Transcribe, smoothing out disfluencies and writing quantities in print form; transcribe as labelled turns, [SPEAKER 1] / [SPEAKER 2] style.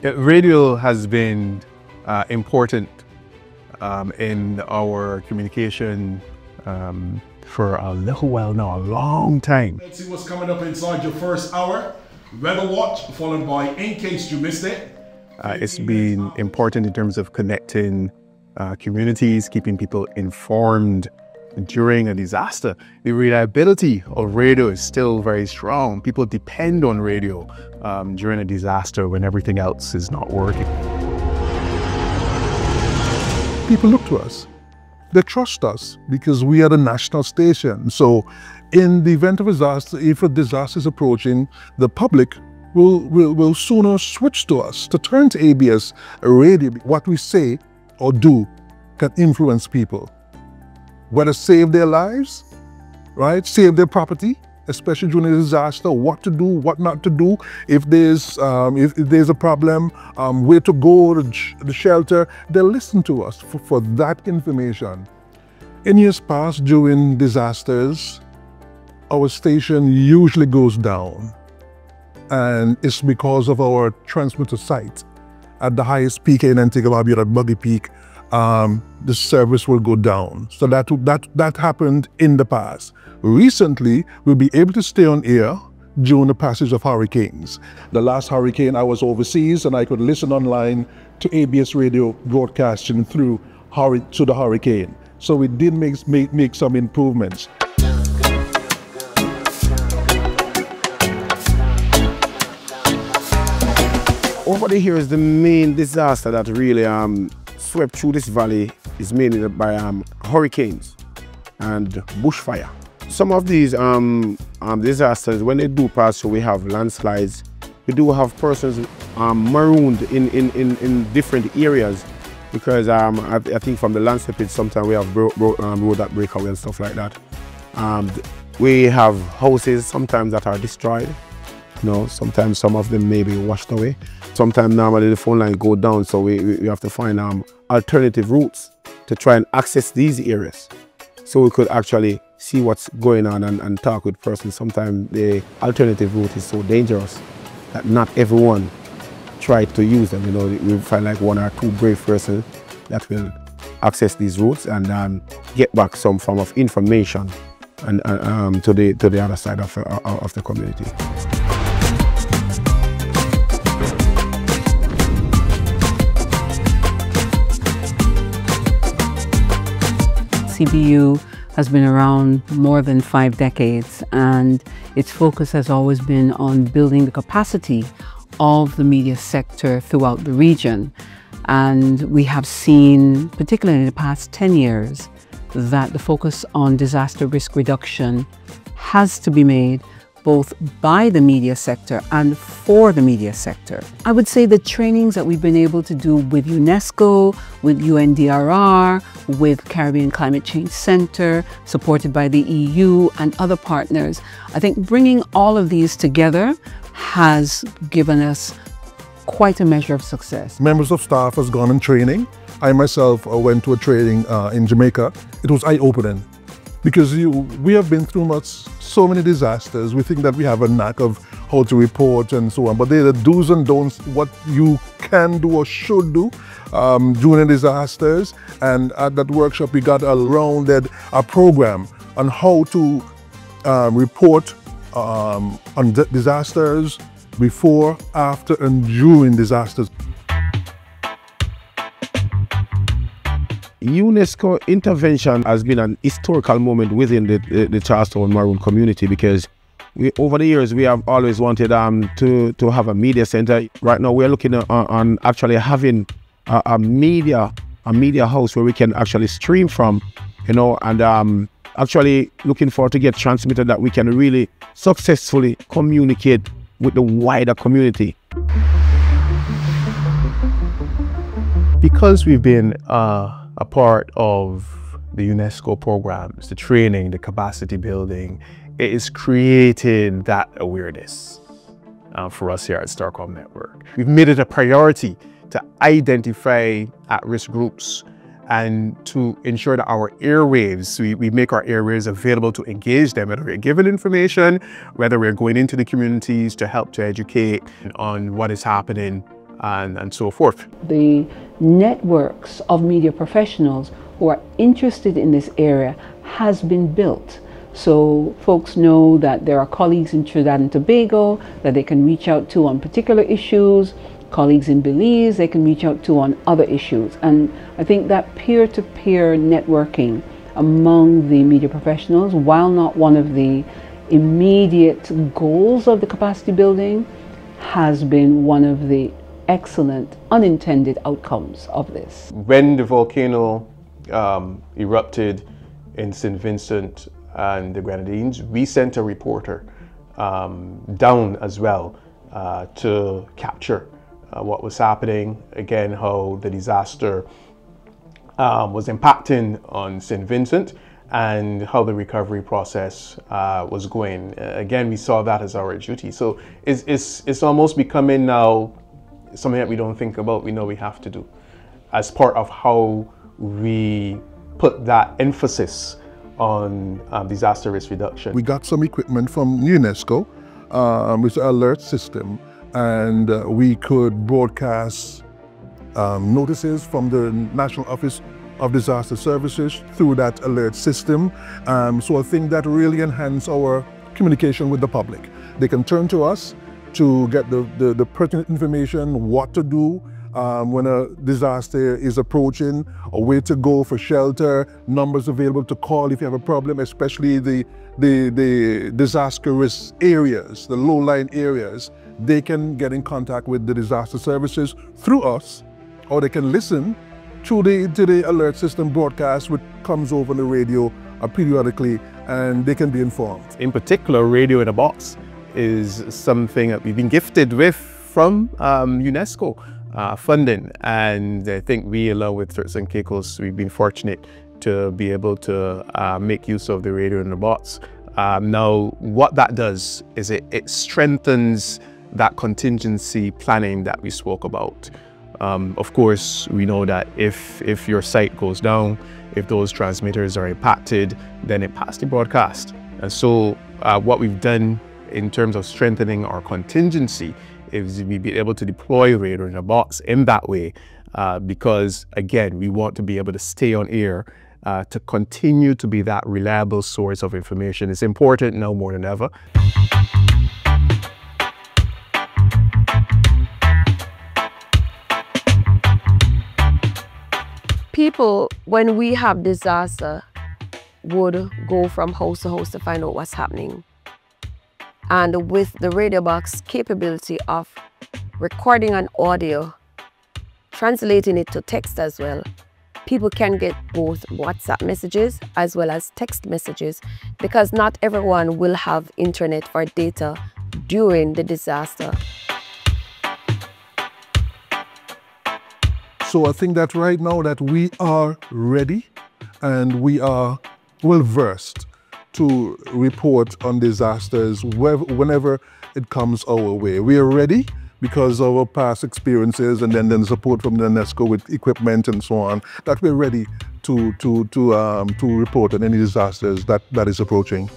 [SPEAKER 1] Radio has been important in our communication for a little while now, a long time.
[SPEAKER 2] Let's see what's coming up inside your first hour. Weather Watch, followed by In Case You Missed It.
[SPEAKER 1] It's been important in terms of connecting communities, keeping people informed during a disaster. The reliability of radio is still very strong. People depend on radio during a disaster when everything else is not working.
[SPEAKER 3] People look to us. They trust us because we are the national station. So in the event of a disaster, if a disaster is approaching, the public will sooner switch to us, to turn to ABS radio. What we say or do can influence people. Whether save their lives, right? Save their property, especially during a disaster, what to do, what not to do. If there's a problem, where to go, the shelter, they'll listen to us for that information. In years past, during disasters, our station usually goes down. And it's because of our transmitter site. At the highest peak in Antigua-Barbuda, at Buggy Peak, the service will go down. So that happened in the past. Recently, we'll be able to stay on air during the passage of hurricanes. The last hurricane, I was overseas and I could listen online to ABS radio broadcasting through the hurricane. So we did make some improvements.
[SPEAKER 4] Over the years, the main disaster that really swept through this valley is mainly by hurricanes and bushfire. Some of these disasters, when they do pass through, we have landslides. We do have persons marooned in different areas because I think from the landslippage, sometimes we have road that break away and stuff like that. We have houses sometimes that are destroyed. You know, sometimes some of them may be washed away. Sometimes normally the phone line go down, so we have to find alternative routes to try and access these areas. So we could actually see what's going on and talk with persons. Sometimes the alternative route is so dangerous that not everyone try to use them. You know, we find like one or two brave persons that will access these routes and get back some form of information and to the other side of the community.
[SPEAKER 5] CBU has been around more than 5 decades, and its focus has always been on building the capacity of the media sector throughout the region. And we have seen, particularly in the past 10 years, that the focus on disaster risk reduction has to be made both by the media sector and for the media sector. I would say the trainings that we've been able to do with UNESCO, with UNDRR, with Caribbean Climate Change Center, supported by the EU and other partners, I think bringing all of these together has given us quite a measure of success.
[SPEAKER 3] Members of staff has gone in training. I myself went to a training in Jamaica. It was eye-opening because we have been through so many disasters. We think that we have a knack of how to report and so on, but they're the do's and don'ts, what you can do or should do during disasters. And at that workshop, we got a rounded program on how to report on disasters before, after, and during disasters.
[SPEAKER 4] UNESCO intervention has been an historical moment within the Charlestown Maroon community because over the years we have always wanted to have a media center. Right now we're looking on actually having a media house where we can actually stream from, you know, and actually looking forward to get transmitted that we can really successfully communicate with the wider community.
[SPEAKER 1] Because we've been a part of the UNESCO programs, the training, the capacity building, it is creating that awareness for us here at Starcom Network. We've made it a priority to identify at-risk groups and to ensure that our airwaves, we make our airwaves available to engage them, whether we're giving information, whether we're going into the communities to help to educate on what is happening and so forth.
[SPEAKER 5] The networks of media professionals who are interested in this area has been built. So folks know that there are colleagues in Trinidad and Tobago that they can reach out to on particular issues, colleagues in Belize they can reach out to on other issues. And I think that peer-to-peer networking among the media professionals, while not one of the immediate goals of the capacity building, has been one of the excellent unintended outcomes of this.
[SPEAKER 1] When the volcano erupted in St. Vincent and the Grenadines, we sent a reporter down as well to capture what was happening, again how the disaster was impacting on St. Vincent and how the recovery process was going. Again, we saw that as our duty. So it's almost becoming now something that we don't think about, we know we have to do as part of how we put that emphasis on disaster risk reduction.
[SPEAKER 3] We got some equipment from UNESCO, with an alert system, and we could broadcast notices from the National Office of Disaster Services through that alert system. So I think that really enhanced our communication with the public. They can turn to us to get the pertinent information, what to do when a disaster is approaching, or where to go for shelter, numbers available to call if you have a problem, especially the disaster risk areas, the low-lying areas. They can get in contact with the disaster services through us, or they can listen to the alert system broadcast, which comes over on the radio periodically, and they can be informed.
[SPEAKER 1] In particular, Radio in a Box is something that we've been gifted with from UNESCO funding, and I think we, along with Turks and Caicos, we've been fortunate to be able to make use of the Radio in a Box. Now, what that does is it strengthens that contingency planning that we spoke about. Of course, we know that if your site goes down, if those transmitters are impacted, then it passed the broadcast. And so what we've done in terms of strengthening our contingency is we be able to deploy Radio in a Box in that way, because again, we want to be able to stay on air to continue to be that reliable source of information. It's important now more than ever.
[SPEAKER 6] People, when we have disaster, would go from house to house to find out what's happening. And with the Radio Box capability of recording an audio, translating it to text as well, people can get both WhatsApp messages as well as text messages, because not everyone will have internet or data during the disaster.
[SPEAKER 3] So I think that right now that we are ready and we are well versed to report on disasters whenever it comes our way. We are ready because of our past experiences and then the support from the UNESCO with equipment and so on, that we're ready to report on any disasters that is approaching.